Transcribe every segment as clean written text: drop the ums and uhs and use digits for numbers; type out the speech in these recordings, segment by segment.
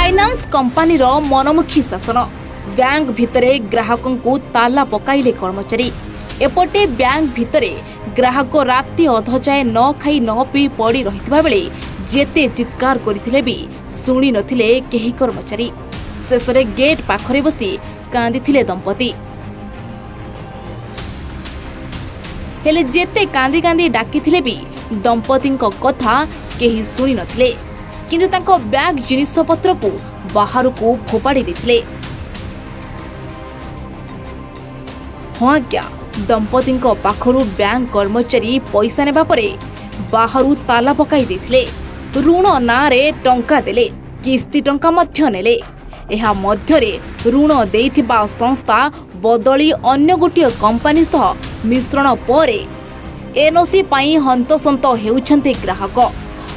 Finance company मनमुखी शासन bank भितरे ग्राहकों को ताला पकाइले कर्मचारी एपटे बैंक भितरे ग्राहक राति अध जाए न खाई न पी पड़ी रही बेले जेते चित्कार करथिले भी शुणी नथिले केही कर्मचारी शेष गेट पाखरे बसी कांदिथिले दंपति हेले जेते कांदी कांदी डाकिथिले भी दंपति कथा केही शुणी नथिले किंतु तांको बैग जिनिस पत्र को बाहर को फोपाड़ी देथिले। हाँ क्या दंपति पाखरु बैंक कर्मचारी पैसा नेबा परे बाहरु ताला पकाई देथिले ऋण नारे टंका देले किस्ती टंका मध्य नेले एहा मध्यरे ऋण देइथिबा संस्था बदली अन्य गोटिए कंपनी सह मिश्रण परे एनओसी पाई हंतसंत हेउछन्ते ग्राहक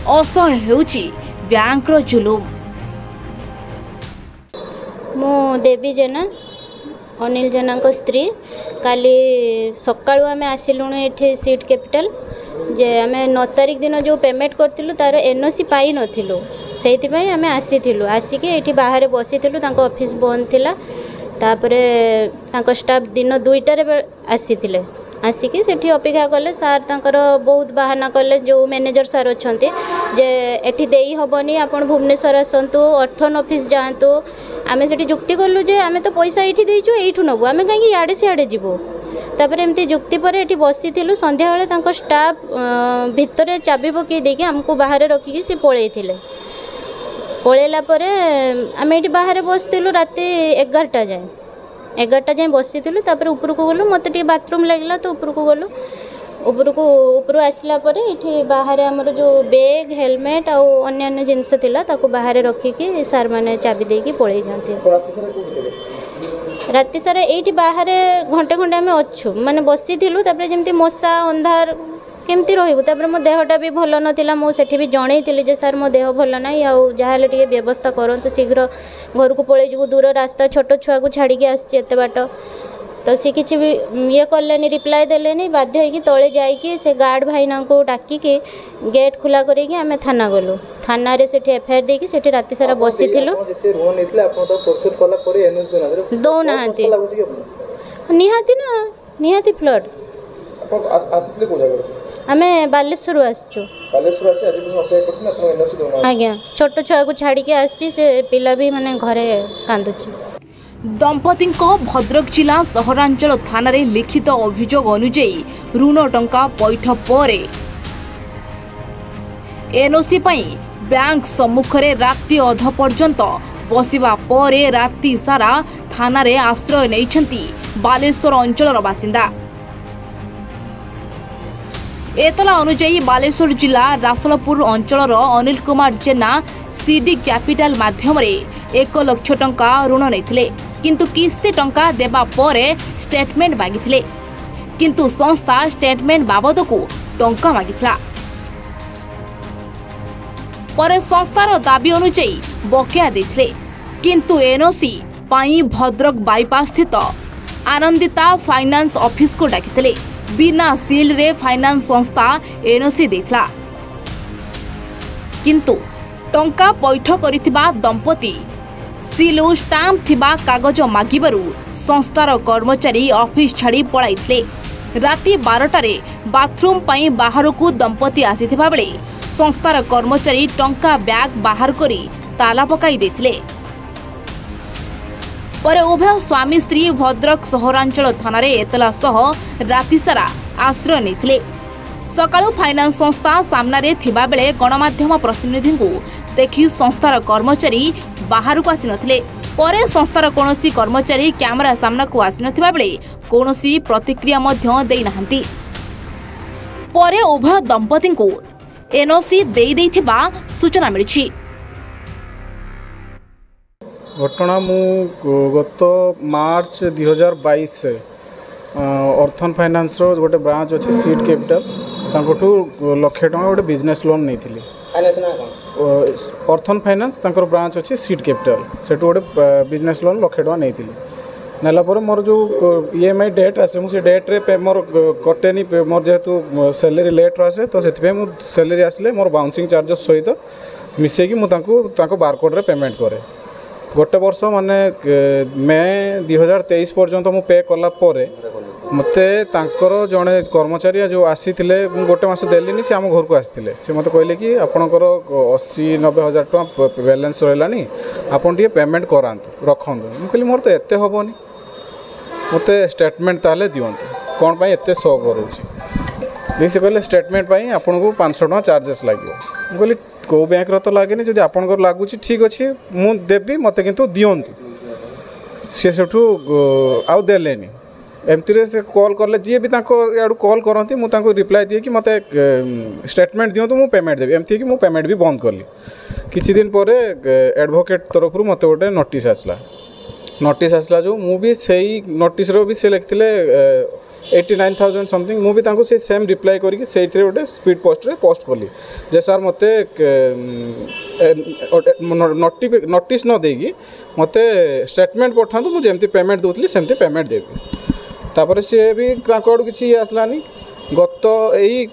असह्य हेउछि बैंक रो जुलुम। मो देवी जेना अनिल जेना को स्त्री काली सकाळु आमे आसिलुनु एठी सीट कैपिटल जे आमे 9 तारिख दिन जो पेमेंट करथिलु तार एनओसी पाई नथिलु सेति पई आमे आसीथिलु आसिके एठी बाहर बसिथिलु तांको ऑफिस बंद थिला तापरे तांको स्टाफ दिन 2टारे आसीथिले आसिकी सेठी अपेक्षा कले सार तांकर बहुत बहाना कले जो मैनेजर सार अछंती जे एठी देई हबनी आपण भुवनेश्वर आसंतु अर्थन ऑफिस जांतु आमे सेठी जुक्ति करलु जे आमे तो पैसा एठी देइछु एठु नबु आमे काहे याडे सियाडे जिवो तापर एमती जुक्ति पर एठी बसिथिलु संध्या बेले तांको स्टाफ भितरे चाबी पकई देकी हमको बाहर रखिकी से पळेइथिले पळेला परे आमे एठी बाहर बसथिलु राती 11टा जाए बसी ऊपर को गलु मत बाथरूम लगे तो ऊपर को गलु ऊपर आसला ये बाहर आमर जो बैग हेलमेट आउ अन्य जिनस थिला ताको बाहर रखिकी सार माने चाबी देकी पळेई जांती राति सारा ये बाहर घंटे घंटे आम अच्छु माने बसी थिलु तापर जेमती मशा अंधार केमती रहबु तापर मो देहटा भी भल नथिला मो सेठी भी जणैतिली जे सर मो देह भल नाही आ जहाले टिके व्यवस्था करंतु शीघ्र घर को पळे जबु दूर रास्ता छोट छुआ को छाड़ी के आछि एते बाट तो से किछि भी ये करलेनी रिप्लाई देलेनी बाध्य होई कि तळे जाई कि से गार्ड भाईना को डाकी के गेट खुला करी कि हमें थाना गलो थाना रे सेठी एफआईआर दे कि सेठी राति सारा बसी थिलु जते रोन नेतले आपण तो प्रोसेस कला परे एनएस दो नाहंती निहाती फ्लड आपण आसितले को जगह आमे बालेश्वर आसछु आसी आज भी अप्लाई करछन आपण एनएस दोना आज्ञा छोट छुआ को छाड़ी के आछि से पिला भी माने घरे कांदुछि। दंपति भद्रक जिला सहरांचल थाना रे लिखित अभियोग अनुଯାयी ऋण टंका पैठ पर एनओसी पई बैंक सम्मुखरे राति अध पर्यंत बसिबा परे राति सारा थाना रे आश्रय नैछंती बालेश्वर अंचलर बासिंदा। एतला अनुଯାयी बालेश्वर जिला रासलपुर अंचलर अनिल कुमार जेना सीडी कैपिटल माध्यम 1 लाख टंका ऋण नैथिले किंतु किस्ती टंका देबा परे स्टेटमेंट मागिथिले किंतु संस्था स्टेटमेंट बाबद को टंका मागिथिला परे संस्थार दाबी अनुଯାयी बकेया देथिले किंतु एनओसी पाई भद्रक बाईपास स्थित आनंदिता फाइनान्स ऑफिस को डाकिथिले बिना सील रे फाइनान्स संस्था एनओसी देथिला किंतु टंका पैठ करिथिबा दंपति सील स्टाम्प थिबा कागज मागिबारु संस्थार कर्मचारी ऑफिस छाड़ी पळाइथिले राति 12टारे बाथरूम पाई बाहर को दंपति आसीथिबा बेले संस्थार कर्मचारी टंका बैग बाहर करी ताला पकाई देथिले परे उभय स्वामी स्त्री भद्रक सहरांचल थाना रे एतला सह राति सारा आश्रय नेथिले सकाळु फाइनान्स संस्था सामना रे थिबा बेले गणमाध्यम प्रतिनिधि को देखि संस्थार कर्मचारी बाहर को आसी नथिले परे संस्थार कोनोसी कर्मचारी कैमरा सामना को आसी नथिबा बेले कोनोसी प्रतिक्रिया मध्य देई नाहंती परे उभय दंपति को एनओसी देई देथिबा सूचना मिलिछि। घटना मु गत मार्च 2022 से अर्थन फाइनान्स रो गोटे ब्रांच अच्छे सीट कैपिटल तांकोठू लक्षे टका गोटे बिजनेस लोन नहीं थिली अर्थन फाइनान्स तांकर ब्रांच अच्छे सीट कैपिटल सेठू गोटे बिजनेस लोन लक्षे टका नहीं थिली नेला पर मोर जो ईएमआई डेट आसे मुझे डेट रे मोर कटेनी मोर जेहेतु सैलरी लेट आसे तो से सैलरी आसले मोर बाउंसिंग चार्जेस सहित मिसेकी मुझे बारकोड रे पेमेंट करे गोटे वर्ष माने मे 2023 पर्यंत मु पे कला मते तांकर जड़े कर्मचारी जो आसी गोटे मास देली से आम घर को आसते से मत कहले कि आपणकर 80-90 हज़ार टका बैलेंस रही आपन टे पेमेंट करातु रखु मुझे मोर तो एत हेनी मत स्टेटमेंट ताले दिंतु कौन पाई एत शो करुँच से कहले स्टेटमेंट आपन को 500 टका चार्जेस लगे कहली कौ बैंक तो लगे जब आपंकर लगुच ठीक अच्छे मुझे देवी मत कि दिंतु सी सेठू आउ देलेनी एमती से कॉल कले जी भी याडू कॉल करती मुझे रिप्लाई दिए कि मत स्टेटमेंट दिंतु मुझे पेमेंट देवी एमती कि मुझे पेमेंट भी बंद कली किछि दिन पर एडवोकेट तरफ मत गोटे नोटिस आसला जो मुझे से नोटिस भी से लिखते 89,000 समथिंग मुझे से सेम रिप्लाई करके से गोटे स्पीड पोस्ट रे पोस्ट कली जे सर मत नोटिस न देगी मत स्टेटमेंट पठा मुझे जमती पेमेंट दूसरी सेमती पेमेंट देवी तापर सी भी आड़ू किसी आसलानी गत यही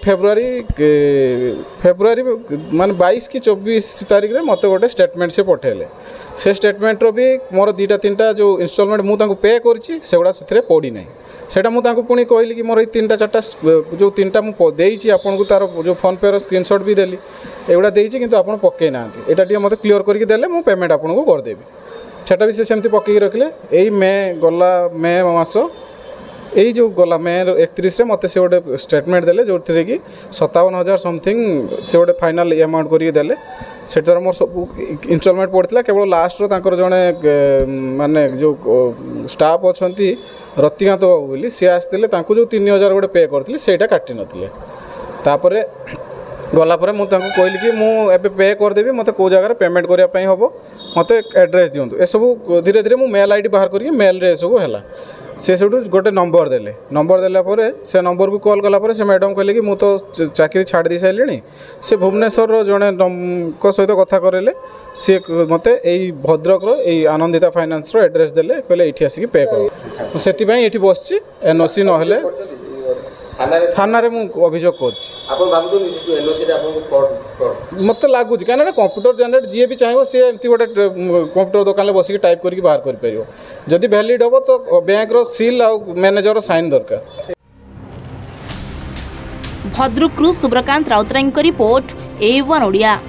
फेब्रुआरी मान 22 कि 24 तारीख में मत गोटे स्टेटमेंट से पठेले से स्टेटमेंट रो भी मोर 2-3टा जो इंस्टॉलमेंट मुझे पे करा से पड़ी ना सेटा मुझे पुणी कहली कि मोर 3-4टा जो 3टा मुझे आपको तार जो फोन पे स्क्रीनशॉट भी देली एगुड़ा देती कि आप पकई ना यहाँ मत क्लीयर करके देले मु पेमेंट आपको करदेवी सेटा भी से सेमती पकई रखिले यही मे मास यही जो गला मे 31 मत से गोटे स्टेटमेंट देले जो कि 57,000 समथिंग से गोटे फाइनाल अमाउंट करके देले से मोर सब इंस्टॉलमेंट पड़ता केवल लास्ट रो जड़े माने जो स्टाफ अच्छा रतिकांत बाबू बोली सी आसते जो 3,000 गोटे पे करते से काटि नथिले तापर गलापर मुझे कहली कि मुझे पे करदेवी मत कौ जगह पेमेंट करने हम मत एड्रेस दिंतु ए सब धीरे धीरे मुझे मेल आईडी बाहर करके मेल रे सब है से सब गोटे नंबर देला से नंबर को कॉल कलापर से मैडम कहले कि मुझे तो चाकरी छाड़ दी सारे से भुवनेश्वर जड़े सहित कथा करेले सी मत यही भद्रक यही आनंदिता फाइनान्स एड्रेस देले कहले ये आसिक पे कर से ये बस एनओसी ना थाना रे मु अभियोग कर मत लगुच कहीं कंप्यूटर जनरेट जी भी चाहिए सी एमती गोटे कंप्यूटर दुकान बस टाइप करके बाहर कर जदि वैलिड हम तो बैंक रो सील आ मैनेजर साइन दरकार। भद्रकरू सुब्रकांत राउतराय रिपोर्ट A1 ओडिया।